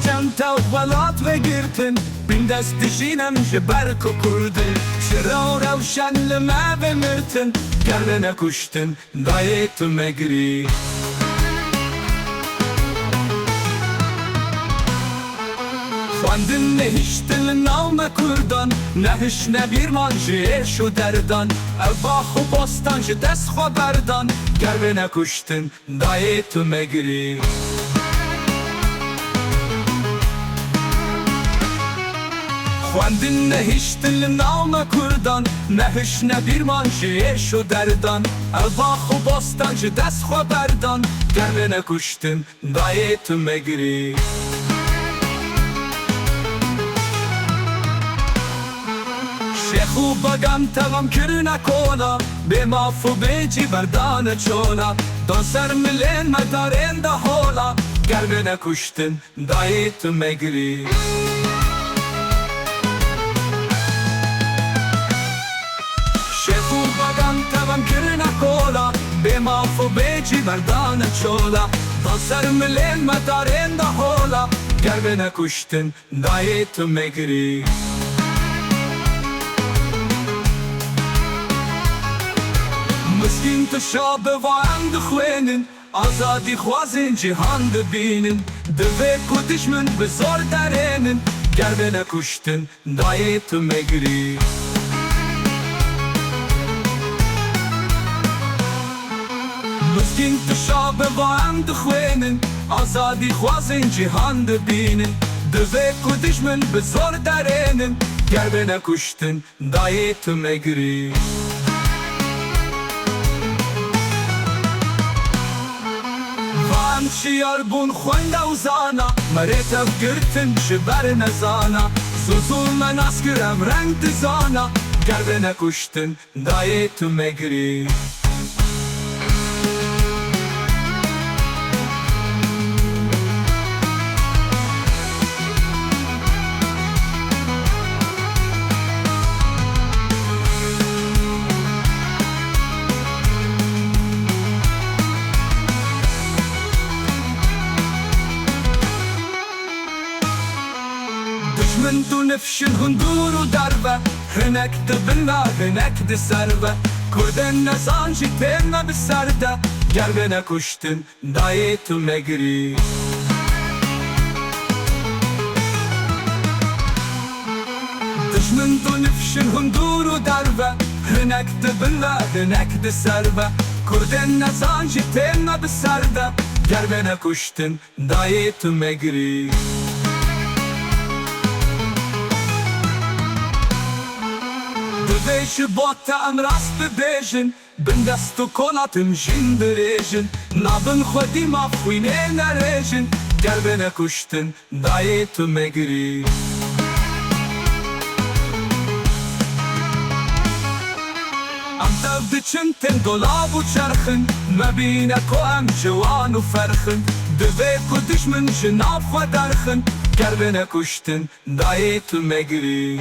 جمتا و بلات بگیرتن بین دستشینم جبر کردن شرا روشن لما بمرتن گرد نکشتن دایت مگری خواندن نهشتن نام کردان نهش نبیرمان جیش و دردان باخ و باستان جه دست خوا بردان گرد نکشتن دایت مگری خواندن نهشتن نام کردان نهش نبیرمان جیش و دردان باخ و باستان جه دست خوا بردان گرد نکشتن دایت مگری شیخو بگم تغم کرنا کونا به مافو بیجی بردان چونا دان سر ملین مدارین ده حولا گرد نکشتن دایت مگری شیخو بگم تغم کرنا کونا به مافو بیجی بردان چونا دان سر ملین مدارین ده حولا گرد نکشتن دایت مگری مسکین تو شاب وان دخوینن آزادی خوازن جهان ببینن دوی کو دشمن بزار درینن گرد نکشتن دایت مگری مسکین تو شاب وان دخوینن آزادی خوازن جهان ببینن دوی کو دشمن بزار درینن گرد نکشتن دایت مگری شیار بون خونده و زانا مرت افگرتن جبر نزانا زوزو من اسکرم رنگ دزانا گرد نکشتن دایت مگری من تو نفشن هندور و دربه هنک دبنا هنک دسربه کردن نزان جی تیمه بسرده گرد نکشتن دایت مگری دشمن تو نفشن هندور و دربه هنک دبنا هنک دسربه کردن نزان جی تیمه بسرده گرد نکشتن دایت مگری دویش با تعم راست ببیجن بن دست و کناتم جن بریجن نابن خودی مافوینه نریجن گرد نکشتن دایت مگری ام دفد چنتن دولاب و چرخن مبینه که ام جوان و فرخن دوی که دشمن جناب خود درخن گرد نکشتن دایت مگری